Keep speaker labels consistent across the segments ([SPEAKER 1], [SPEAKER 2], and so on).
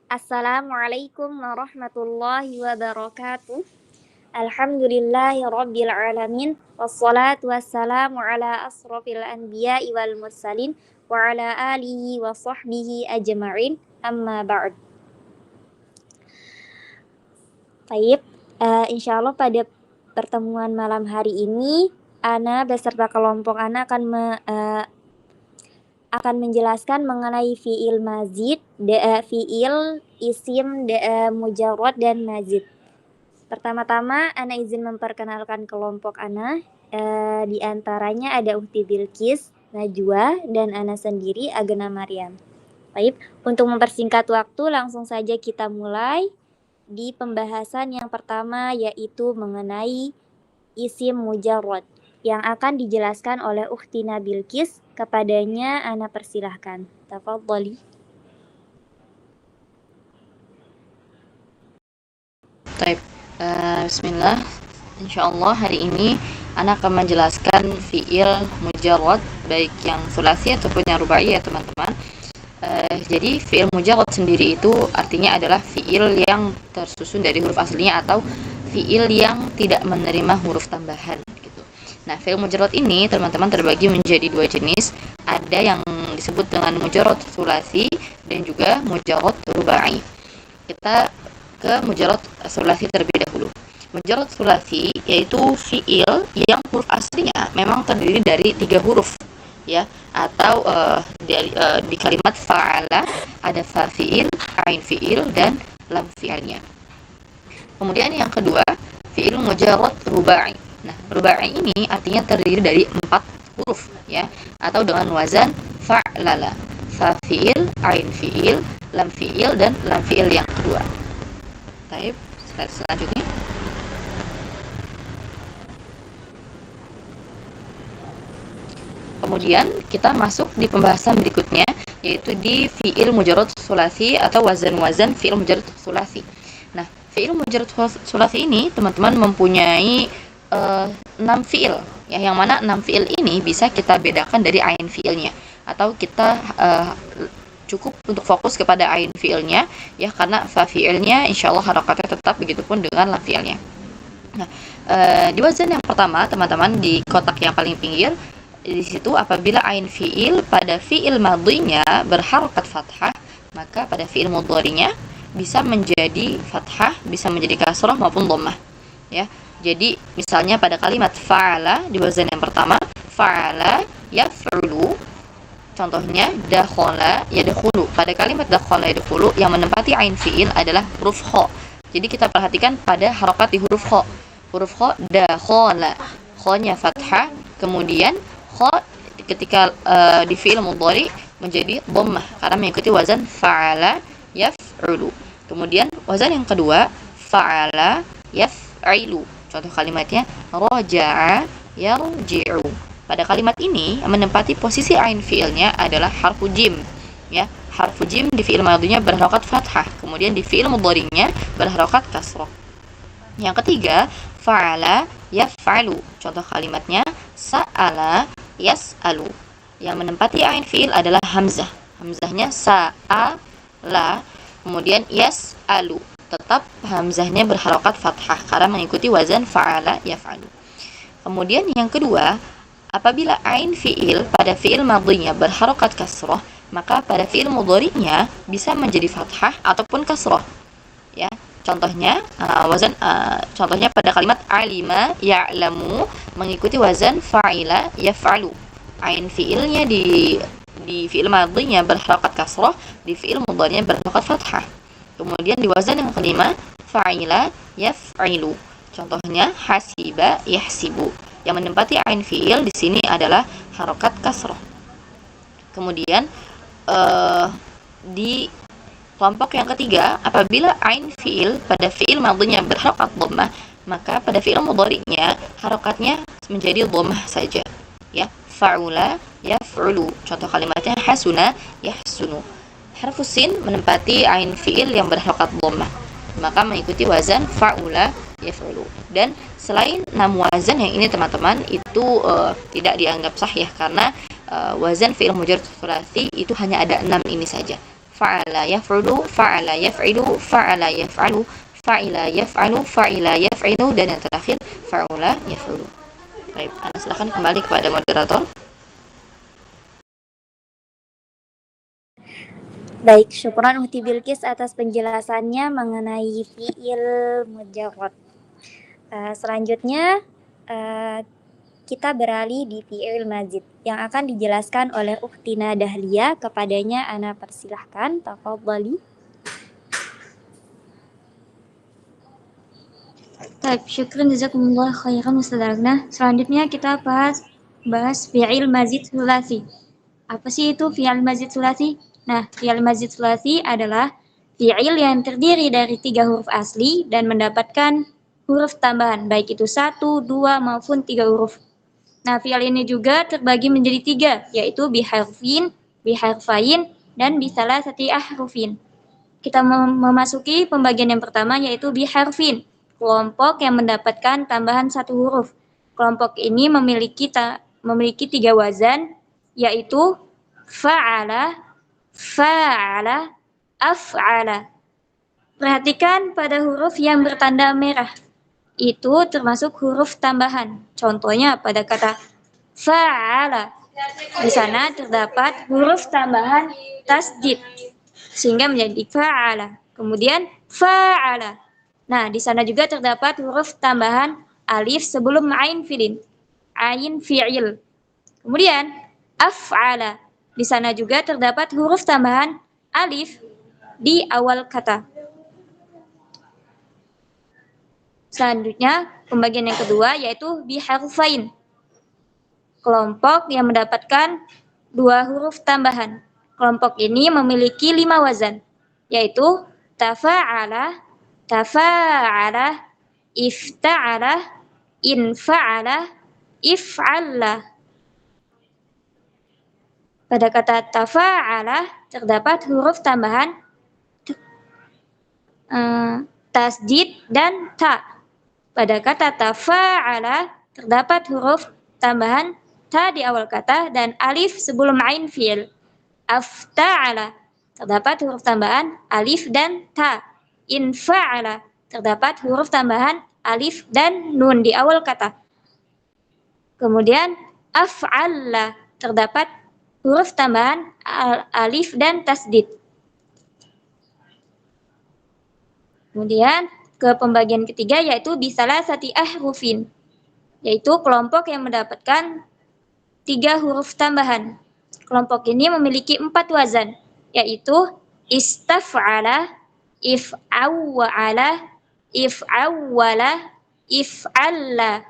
[SPEAKER 1] Assalamualaikum warahmatullahi wabarakatuh. Alhamdulillahi rabbil alamin. Wassalatu wassalamu ala asrafil anbiya'i wal mursalin wa ala alihi wa sahbihi ajma'in. Amma ba'd. Baik, insyaallah pada pertemuan malam hari ini Ana beserta kelompok Ana akan menjelaskan mengenai fi'il mazid, fi'il, isim, mujarrad dan mazid. Pertama-tama Ana izin memperkenalkan kelompok Ana. Di antaranya ada Uhti Bilqis, Najwa, dan Ana sendiri Agena Maryam. Baik, untuk mempersingkat waktu langsung saja kita mulai di pembahasan yang pertama, yaitu mengenai isim mujarrad yang akan dijelaskan oleh Ukhtina Bilqis. Kepadanya Ana persilahkan. Tafadhali.
[SPEAKER 2] Baik, bismillah. Insyaallah hari ini Ana akan menjelaskan fi'il mujarrad baik yang sulasi ataupun yang rubai ya teman-teman. Jadi fi'il mujarrad sendiri itu artinya adalah fi'il yang tersusun dari huruf aslinya atau fi'il yang tidak menerima huruf tambahan gitu. Nah, fi'il mujarrad ini teman-teman terbagi menjadi dua jenis. Ada yang disebut dengan mujarrad sulasi dan juga mujarrad rubai. Kita ke mujarrad sulasi terlebih dahulu. Mujarrad sulasi yaitu fi'il yang huruf aslinya memang terdiri dari 3 huruf ya, atau di kalimat fa'ala ada fa fi'il, ain fi'il dan lam fi'ilnya. Kemudian yang kedua, fi'il mujarrad rubai. Nah, rubai ini artinya terdiri dari 4 huruf ya, atau dengan wazan fa'lala. Fa fi'il, ain fi'il, lam fi'il dan lam fi'il yang kedua. Baik, selanjutnya. Kemudian kita masuk di pembahasan berikutnya, yaitu di fi'il mujarrad sulasi atau wazan-wazan fi'il mujarrad sulasi. Nah, fi'il mujarrad sulasi ini teman-teman mempunyai 6 fi'il ya, yang mana 6 fi'il ini bisa kita bedakan dari ain fi'ilnya, atau kita cukup untuk fokus kepada ain fi'ilnya ya, karena fa fi'ilnya insyaallah harakatnya tetap, begitupun dengan lam fi'ilnya. Nah, di wazan yang pertama teman-teman di kotak yang paling pinggir, di situ apabila ain fi'il pada fi'il madhinya berharakat fathah, maka pada fi'il mudhari'nya bisa menjadi fathah, bisa menjadi kasrah maupun dhammah ya. Jadi misalnya pada kalimat fa'ala di wazan yang pertama, fa'ala yaf'ulu, contohnya dakhala yadkhulu. Pada kalimat dakhala yadkhulu yang menempati ain fi'il adalah huruf kha. Jadi kita perhatikan pada harakat di huruf kha. Huruf kha dakhala, kha-nya fathah, kemudian kha ketika di fi'il mudhari menjadi dhammah karena mengikuti wazan fa'ala yaf'ulu. Kemudian wazan yang kedua, fa'ala yaf'ilu. Contoh kalimatnya raja'a yarji'u. Pada kalimat ini yang menempati posisi ain fi'ilnya adalah harfu jim ya. Harfu jim di fi'il madhinya berharakat fathah, kemudian di fi'il mudhari'nya berharakat kasrah. Yang ketiga, fa'ala yaf'alu. Contoh kalimatnya sa'ala yas'alu. Yang menempati ain fi'il adalah hamzah. Hamzahnya sa'ala, kemudian yas'alu. Tetap hamzahnya berharakat fathah karena mengikuti wazan fa'ala yaf'alu. Kemudian yang kedua, apabila ain fi'il pada fi'il madhinya berharakat kasrah, maka pada fi'il mudhari'nya bisa menjadi fathah ataupun kasrah ya. Contohnya contohnya pada kalimat alima ya'lamu mengikuti wazan fa'ila yaf'alu. Ain fi'ilnya di fi'il madhinya berharakat kasrah, di fi'il mudhari'nya berharakat fathah. Kemudian di wazan yang kelima, fa'ila yaf'ilu. Contohnya hasiba yahsibu. Yang menempati ain fi'il di sini adalah harakat kasrah. Kemudian di kelompok yang ketiga, apabila ain fi'il pada fi'il madhinya berharakat dhammah, maka pada fi'il mudhari'nya harakatnya menjadi dhammah saja ya. Fa'ula yaf'ulu. Contoh kalimatnya hasuna yahsunu. Harfu sin menempati ain fi'il yang berharakat dhammah, maka mengikuti wazan fa'ula yaf'ulu. Dan selain 6 wazan yang ini teman-teman itu tidak dianggap sah ya, karena wazan fi'il mujarrad sulasi itu hanya ada 6 ini saja. fa'ala yaf'ulu, fa'ala yaf'ilu, fa'ala yaf'alu, fa'ila yaf'alu, fa'ila yaf'ilu, dan yang terakhir fa'ula yaf'ulu. Baik, Anda silakan kembali kepada moderator.
[SPEAKER 1] Baik, syukran Uhti Bilqis atas penjelasannya mengenai fi'il mujarrad. Selanjutnya kita beralih di fi'il mazid yang akan dijelaskan oleh Ukhtina Dahlia. Kepadanya ana persilahkan, tafadhali.
[SPEAKER 3] Baik, syukran jazakumullah khairan Ustaz Ragna. Selanjutnya kita bahas fi'il mazid sulasi. Apa sih itu fi'il mazid sulasi? Nah, fi'il mazid sulasi adalah fi'il yang terdiri dari 3 huruf asli dan mendapatkan huruf tambahan, baik itu 1, 2, maupun 3 huruf. Nah, fi'il ini juga terbagi menjadi 3, yaitu biharfin, biharfain, dan bisalasati ahrufin. Kita memasuki pembagian yang pertama, yaitu biharfin, kelompok yang mendapatkan tambahan 1 huruf. Kelompok ini memiliki 3 wazan, yaitu fa'ala, fa'ala, af'ala. Perhatikan pada huruf yang bertanda merah. Itu termasuk huruf tambahan. Contohnya pada kata fa'ala. Di sana terdapat huruf tambahan tasdid sehingga menjadi fa'ala. Kemudian fa'ala. Nah, di sana juga terdapat huruf tambahan alif sebelum ain fi'il. Ain fi'il. Kemudian af'ala. Di sana juga terdapat huruf tambahan alif di awal kata. Selanjutnya, pembagian yang kedua yaitu biharfain. Kelompok yang mendapatkan 2 huruf tambahan. Kelompok ini memiliki 5 wazan, yaitu tafa'ala, tafa'ala, ifta'ala, infa'ala, if'alla. Pada kata tafa'ala terdapat huruf tambahan tasdid dan ta. Pada kata tafa'ala terdapat huruf tambahan ta di awal kata dan alif sebelum ain fi'il. Afta'ala terdapat huruf tambahan alif dan ta. Infa'ala terdapat huruf tambahan alif dan nun di awal kata. Kemudian af'alla terdapat huruf tambahan alif dan tasdid. Kemudian ke pembagian ketiga yaitu bisalasati ahrufin, yaitu kelompok yang mendapatkan 3 huruf tambahan. Kelompok ini memiliki 4 wazan, yaitu istaf'ala, if'awwa'ala, if'awwala, if'alla.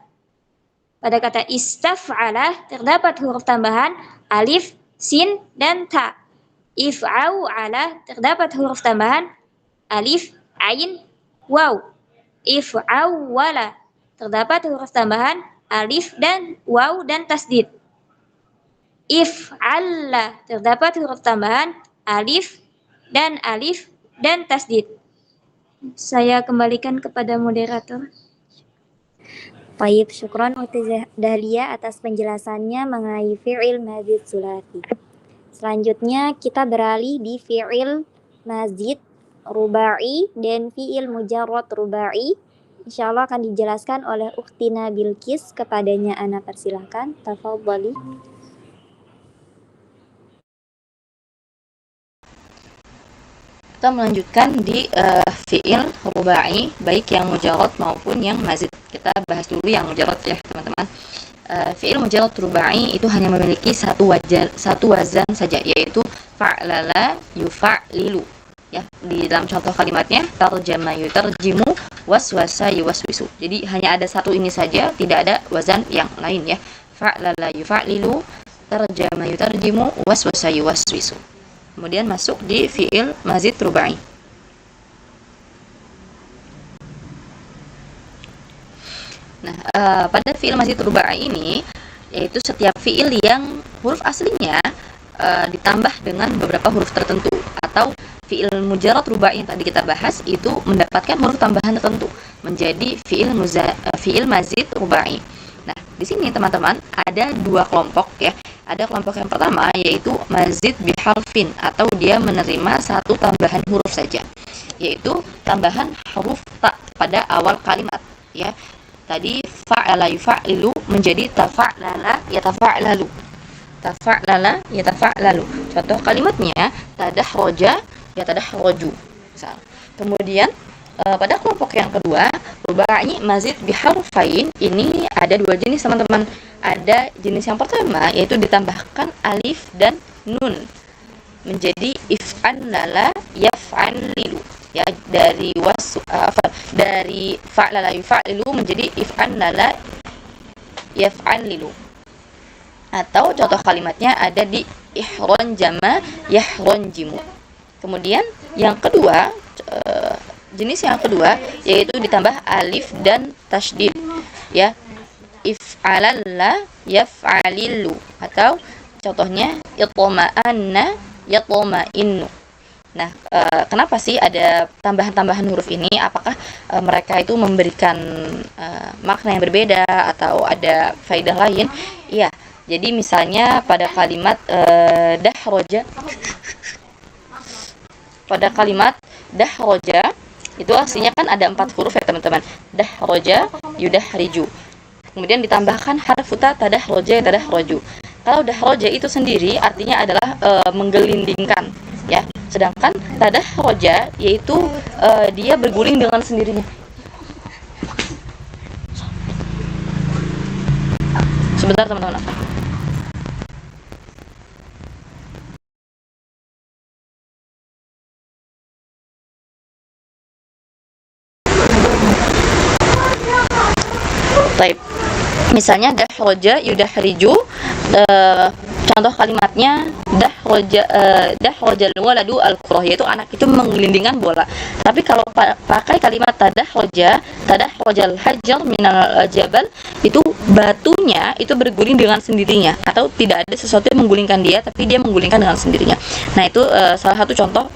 [SPEAKER 3] Pada kata istaf'ala terdapat huruf tambahan alif, sin, dan ta. If'awwala terdapat huruf tambahan alif, ain, waw. If'awwala terdapat huruf tambahan alif dan waw dan tasdid. If'alla terdapat huruf tambahan alif dan tasdid. Saya kembalikan kepada moderator.
[SPEAKER 1] Baik, syukran Uhti Dahlia atas penjelasannya mengenai fi'il mazid sulasi. Selanjutnya kita beralih di fi'il mazid rubai dan fi'il mujarrad rubai. Insyaallah akan dijelaskan oleh Ukhtina Bilqis. Kepadanya ana persilahkan, tafadhali.
[SPEAKER 2] Kita melanjutkan di fi'il rubai, baik yang mujarrad maupun yang mazid. Kita bahas dulu yang mujarrad ya teman-teman. Fi'il mujarrad rubai itu hanya memiliki satu wazan saja, yaitu fa'lala yufa'lilu. Ya, di dalam contoh kalimatnya tarjama yutarjimu, waswasa yuwaswisu. Jadi hanya ada satu ini saja, tidak ada wazan yang lain ya. Fa'lala yufa'lilu, tarjama yutarjimu, waswasa yuwaswisu. Kemudian masuk di fi'il mazid rubai. Nah, pada fi'il mazid rubai ini yaitu setiap fi'il yang huruf aslinya ditambah dengan beberapa huruf tertentu, atau fi'il mujarrad rubai yang tadi kita bahas itu mendapatkan huruf tambahan tertentu menjadi fi'il mazid rubai. Nah, di sini teman-teman ada 2 kelompok ya. Ada kelompok yang pertama yaitu mazid biharfin, atau dia menerima satu tambahan huruf saja, yaitu tambahan huruf ta pada awal kalimat, ya. Tadi fa'ala yufa'lilu menjadi tafa'lala yatafa'lalu. Tafa'lala yatafa'lalu. Contoh kalimatnya tadahroja yatadahroju. Misal. Kemudian pada kelompok yang kedua, rubai mazid biharfain, ini ada dua jenis teman-teman. Ada jenis yang pertama yaitu ditambahkan alif dan nun menjadi if'anlala yaf'anlilu, ya, dari fa'lala yufa'lilu menjadi if'anlala yaf'anlilu. Atau contoh kalimatnya ada di ihron jama yahron jimu. Kemudian yang kedua, jenis yang kedua yaitu ditambah alif dan tasydid, ya, if'alalla yaf'alilu, atau contohnya itma'anna yatma'innu. Nah, kenapa sih ada tambahan-tambahan huruf ini? Apakah mereka itu memberikan makna yang berbeda atau ada faidah lain? Iya. Jadi misalnya pada kalimat dahroja, itu aslinya kan ada 4 huruf ya teman-teman. Dahroja yudahriju. Kemudian ditambahkan harf ta tadahroja yatadahroju. Kalau dahroja itu sendiri artinya adalah menggelindingkan, ya. Sedangkan tadahroja yaitu dia berguling dengan sendirinya. Sebentar teman-teman. Baik. Misalnya dahroja yudahriju, contoh kalimatnya dahrojal waladu al-qurah, yaitu anak itu menggelindingkan bola. Tapi kalau pakai kalimat tadahrojal hajar minal jabal, itu batunya itu berguling dengan sendirinya, atau tidak ada sesuatu yang menggulingkan dia, tapi dia menggulingkan dengan sendirinya. Nah, itu salah satu contoh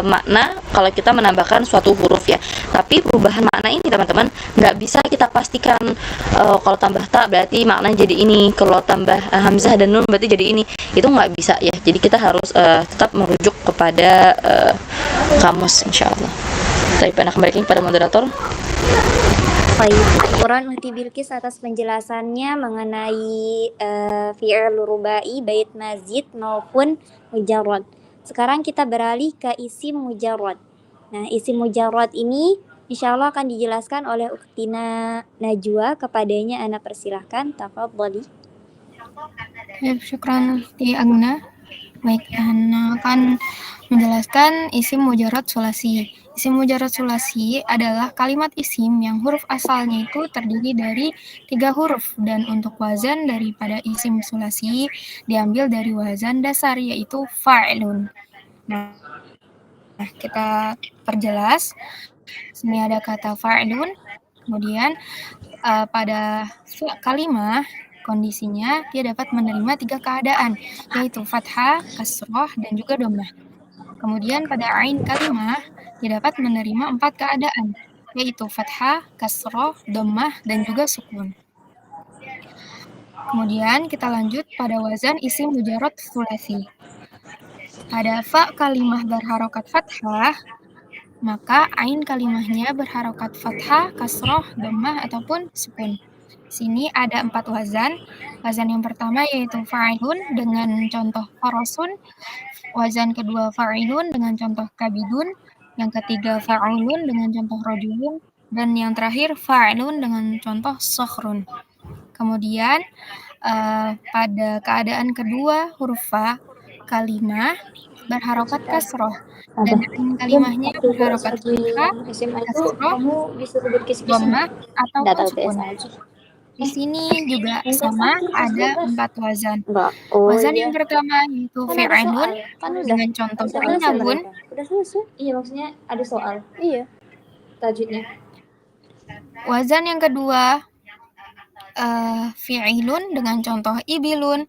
[SPEAKER 2] makna kalau kita menambahkan suatu huruf, ya. Tapi perubahan makna ini teman-teman nggak bisa kita pastikan, kalau tambah ta berarti maknanya jadi ini, kalau tambah hamzah dan nun berarti jadi ini. Itu nggak bisa, ya. Jadi kita harus tetap merujuk kepada kamus, insyaallah. Baik, anak kembali kepada moderator.
[SPEAKER 1] Baik, syukuran Uhti Bilqis atas penjelasannya mengenai fi'il rubai bait mazid maupun mujarrad. Sekarang kita beralih ke isim mujarrad. Nah, isim mujarrad ini insya Allah akan dijelaskan oleh Uktina Najwa. Kepadanya Ana persilahkan, tafadhali.
[SPEAKER 4] Syukran Ukhti Agna. Baik, Ana akan menjelaskan isim mujarrad sulasi. Isim mujarrad sulasi adalah kalimat isim yang huruf asalnya itu terdiri dari 3 huruf, dan untuk wazan daripada isim sulasi diambil dari wazan dasar yaitu fa'ilun. Nah, kita perjelas. Sini ada kata fa'ilun. Kemudian pada kalimah kondisinya dia dapat menerima 3 keadaan, yaitu fathah, kasroh, dan juga dhammah. Kemudian pada ain kalimah dia dapat menerima 4 keadaan, yaitu fathah, kasroh, dhammah, dan juga sukun. Kemudian kita lanjut pada wazan isim mujarrad sulasi. Pada fa kalimah berharokat fathah, maka ain kalimahnya berharokat fathah, kasroh, dhammah, ataupun sukun. Sini ada 4 wazan. Wazan yang pertama yaitu fa'ilun dengan contoh farasun. Wazan kedua fa'ilun dengan contoh kabidun. Yang ketiga fa'ulun dengan contoh rajulun. Dan yang terakhir fa'ilun dengan contoh sokhrun. Kemudian pada keadaan kedua huruf fa kalimah berharokat kasroh, dan kalimahnya berharokat fathah, kasroh, dhammah, ataupun sukun. Di sini juga sama, ada 4 wazan. Wazan yang pertama yaitu fi'ilun dengan contoh inabun.
[SPEAKER 1] Udah selesai? Iya, maksudnya ada soal. Iya. Tajwidnya.
[SPEAKER 4] Wazan yang kedua fi'ilun dengan contoh ibilun.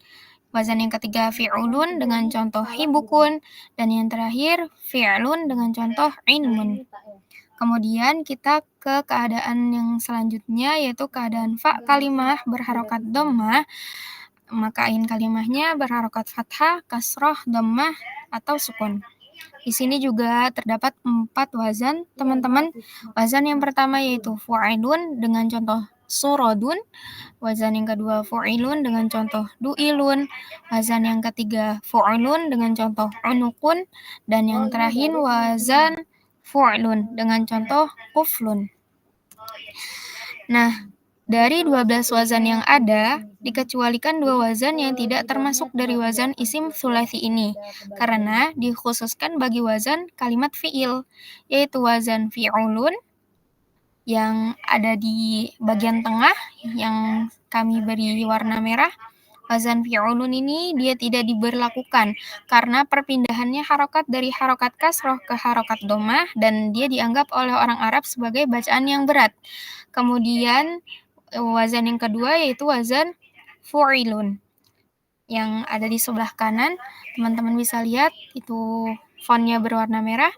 [SPEAKER 4] Wazan yang ketiga fi'ulun dengan contoh hibukun. Dan yang terakhir fi'lun dengan contoh ilmun. Kemudian kita ke keadaan yang selanjutnya, yaitu keadaan fa kalimah berharokat dhammah, maka ain kalimahnya berharokat fathah, kasroh, dhammah, atau sukun. Di sini juga terdapat 4 wazan, teman-teman. Wazan yang pertama yaitu fu'ilun dengan contoh surodun. Wazan yang kedua fu'ilun dengan contoh du'ilun. Wazan yang ketiga fu'ilun dengan contoh unukun. Dan yang terakhir wazan fu'ilun dengan contoh kuflun. Nah, dari 12 wazan yang ada, dikecualikan 2 wazan yang tidak termasuk dari wazan isim sulasi ini, karena dikhususkan bagi wazan kalimat fi'il, yaitu wazan fi'ulun, yang ada di bagian tengah, yang kami beri warna merah. Wazan fi'ulun ini dia tidak diberlakukan, karena perpindahannya harokat dari harokat kasroh ke harokat dhammah, dan dia dianggap oleh orang Arab sebagai bacaan yang berat. Kemudian wazan yang kedua yaitu wazan fu'ilun yang ada di sebelah kanan. Teman-teman bisa lihat itu fontnya berwarna merah.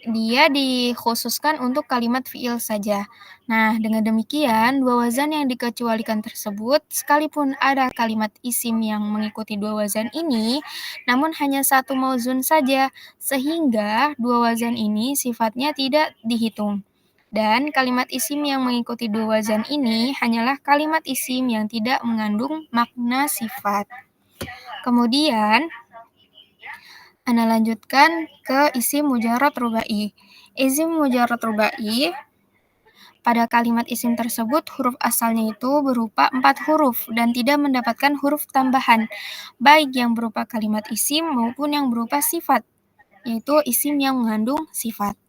[SPEAKER 4] Dia dikhususkan untuk kalimat fi'il saja. Nah, dengan demikian, 2 wazan yang dikecualikan tersebut, sekalipun ada kalimat isim yang mengikuti 2 wazan ini, namun hanya 1 mauzun saja, sehingga 2 wazan ini sifatnya tidak dihitung. Dan kalimat isim yang mengikuti 2 wazan ini hanyalah kalimat isim yang tidak mengandung makna sifat. Kemudian, Ana lanjutkan ke isim mujarrad rubai. Isim mujarrad rubai, pada kalimat isim tersebut huruf asalnya itu berupa 4 huruf dan tidak mendapatkan huruf tambahan, baik yang berupa kalimat isim maupun yang berupa sifat, yaitu isim yang mengandung sifat.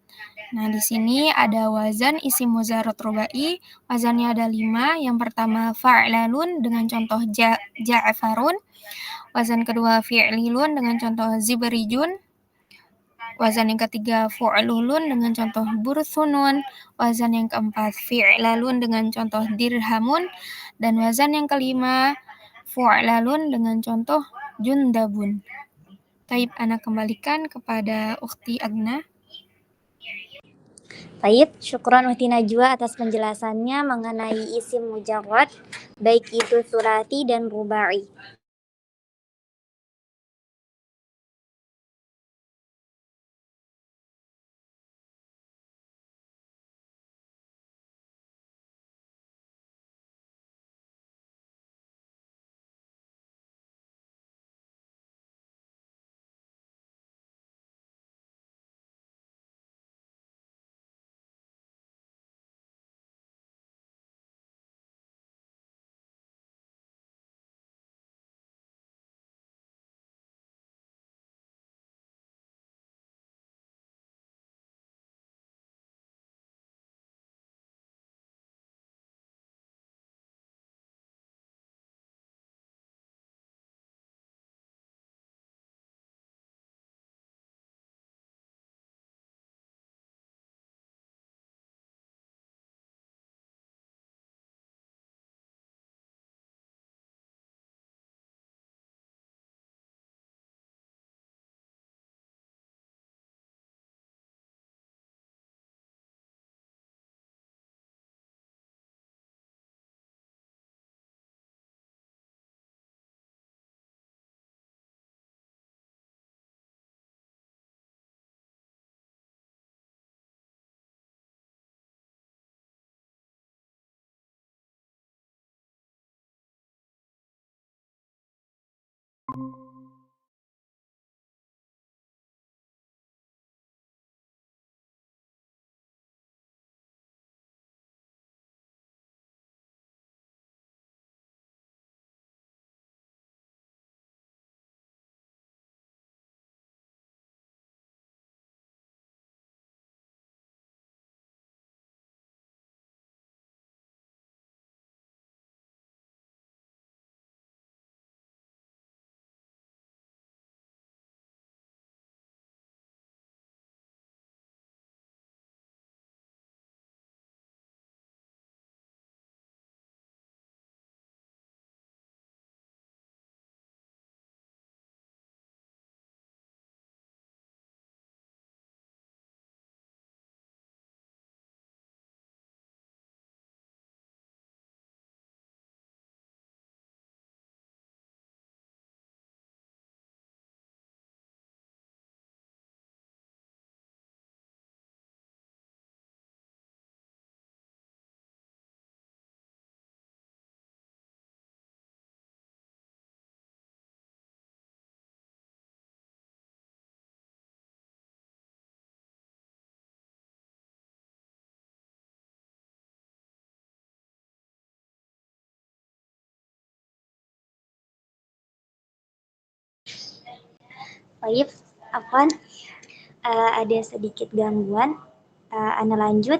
[SPEAKER 4] Nah, di sini ada wazan isim mujarrad rubai. Wazannya ada 5. Yang pertama fa'lalun dengan contoh ja'farun. Wazan kedua fi'lilun dengan contoh zibrijun. Wazan yang ketiga fu'lulun dengan contoh burthunun. Wazan yang keempat fi'lalun dengan contoh dirhamun. Dan wazan yang kelima fu'lalun dengan contoh jundabun. Taib, Ana kembalikan kepada Ukhti Agna.
[SPEAKER 1] Baik, syukron Uhti Najwa atas penjelasannya mengenai isim mujarrad, baik itu sulasi dan rubai. Baik, ada sedikit gangguan. Ana lanjut,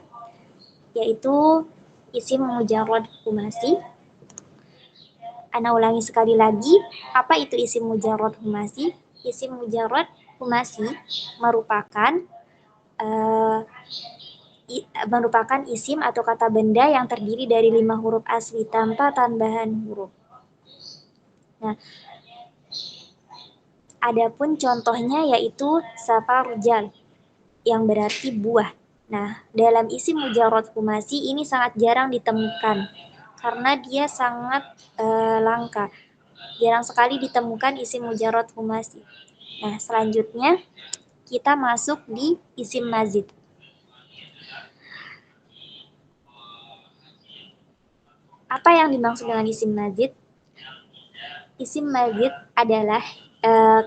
[SPEAKER 1] yaitu isim mujarrad humasi. Ana ulangi sekali lagi, apa itu isim mujarrad humasi? Isim mujarrad humasi merupakan merupakan isim atau kata benda yang terdiri dari 5 huruf asli tanpa tambahan huruf. Nah, adapun contohnya yaitu safarjal yang berarti buah. Nah, dalam isim mujarrad humasi ini sangat jarang ditemukan karena dia sangat langka. Jarang sekali ditemukan isim mujarrad humasi. Nah, selanjutnya kita masuk di isim mazid. Apa yang dimaksud dengan isim mazid? Isim mazid adalah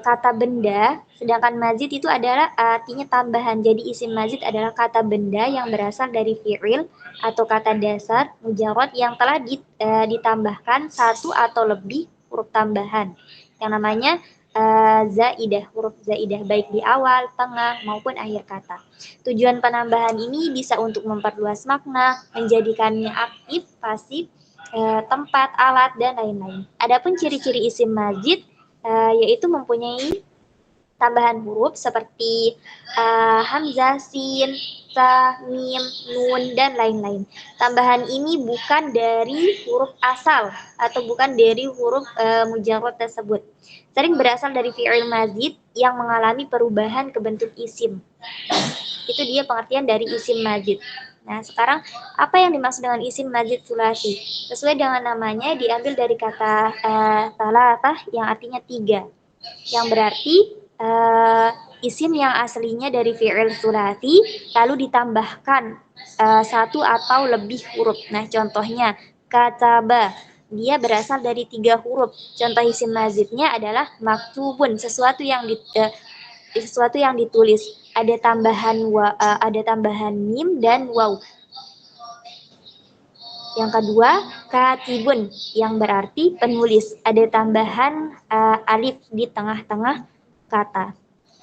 [SPEAKER 1] kata benda, sedangkan mazid itu adalah artinya tambahan. Jadi isim mazid adalah kata benda yang berasal dari fi'il atau kata dasar mujarrad yang telah ditambahkan satu atau lebih huruf tambahan yang namanya zaidah, huruf zaidah baik di awal, tengah maupun akhir kata. Tujuan penambahan ini bisa untuk memperluas makna, menjadikannya aktif, pasif, tempat, alat, dan lain-lain. Adapun ciri-ciri isim mazid yaitu mempunyai tambahan huruf seperti hamzah, sin, ta, mim, nun, dan lain-lain. Tambahan ini bukan dari huruf asal atau bukan dari huruf mujarrad tersebut. Sering berasal dari fi'il mazid yang mengalami perubahan ke bentuk isim. Itu dia pengertian dari isim mazid. Nah, sekarang apa yang dimaksud dengan isim mazid sulasi? Sesuai dengan namanya diambil dari kata talatah yang artinya 3. Yang berarti isim yang aslinya dari fi'il sulasi lalu ditambahkan satu atau lebih huruf. Nah, contohnya kataba, dia berasal dari 3 huruf. Contoh isim mazidnya adalah maktubun, sesuatu yang ditulis. Ada tambahan mim dan waw. Yang kedua, katibun yang berarti penulis. Ada tambahan alif di tengah-tengah kata.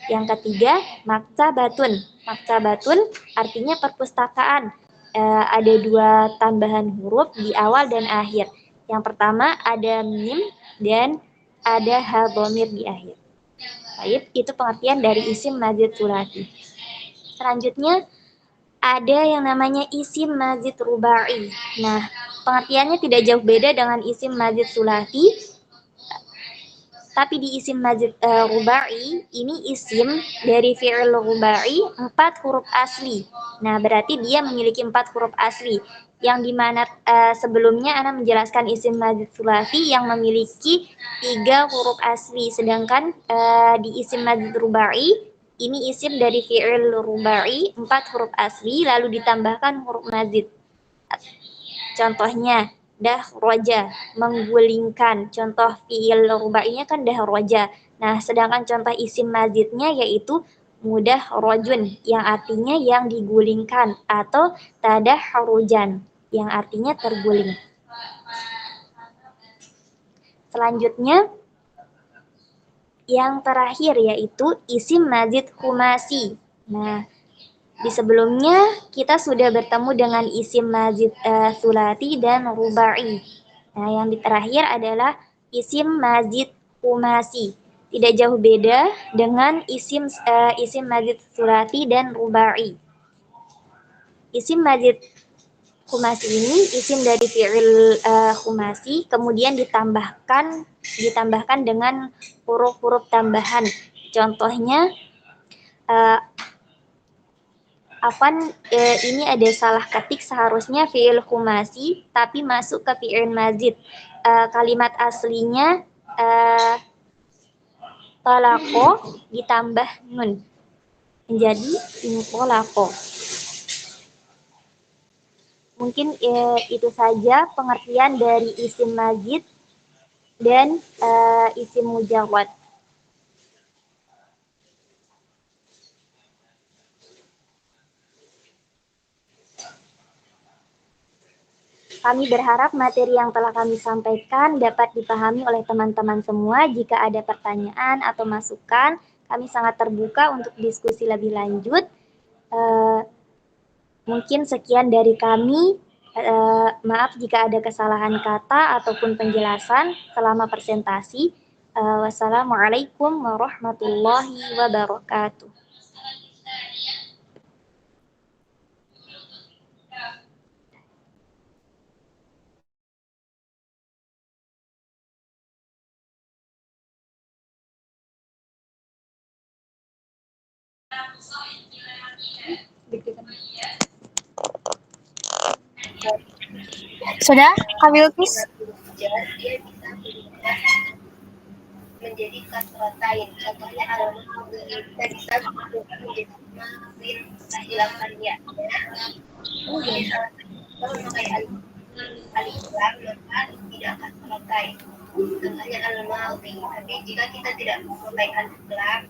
[SPEAKER 1] Yang ketiga, maktabatun. Maktabatun artinya perpustakaan. Ada 2 tambahan huruf di awal dan akhir. Yang pertama ada mim dan ada ha dhamir di akhir. Baik, itu pengertian dari isim mazid sulasi. Selanjutnya ada yang namanya isim mazid rubai. Nah, pengertiannya tidak jauh beda dengan isim mazid sulasi. Tapi di isim mazid rubai, ini isim dari fi'il rubai 4 huruf asli. Nah, berarti dia memiliki 4 huruf asli. Yang dimana sebelumnya Ana menjelaskan isim mazid sulasi yang memiliki 3 huruf asli. Sedangkan di isim mazid rubai, ini isim dari fi'il rubai 4 huruf asli lalu ditambahkan huruf mazid. Contohnya dahroja, menggulingkan. Contoh fi'il rubainya kan dahroja. Nah, sedangkan contoh isim mazidnya yaitu mudah rojun yang artinya yang digulingkan atau tadahrujan yang artinya terguling. Selanjutnya yang terakhir yaitu isim mazid humasi. Nah, di sebelumnya kita sudah bertemu dengan isim mazid sulati dan rubai. Nah, yang terakhir adalah isim mazid humasi. Tidak jauh beda dengan isim mazid sulati dan rubai. Isim mazid humasi ini isim dari fi'il humasi kemudian ditambahkan dengan huruf-huruf tambahan. Contohnya ini ada salah ketik, seharusnya fi'il humasi tapi masuk ke fi'il mazid. Kalimat aslinya talaqo ditambah nun menjadi inqalaqo. Mungkin itu saja pengertian dari isim mazid dan isim mujarrad. Kami berharap materi yang telah kami sampaikan dapat dipahami oleh teman-teman semua. Jika ada pertanyaan atau masukan, Kami sangat terbuka untuk diskusi lebih lanjut. Mungkin sekian dari kami. Maaf jika ada kesalahan kata ataupun penjelasan selama presentasi. Wassalamualaikum warahmatullahi wabarakatuh.
[SPEAKER 4] Sudah, Kak Bilkis?
[SPEAKER 5] Menjadi kasratain. Contohnya kita bisa menjadi menghilangkannya. Kemudian salah satu memakai alif lam maka tidak akan kasratain. Contohnya al-madhi. Tapi jika kita tidak memakai alif lam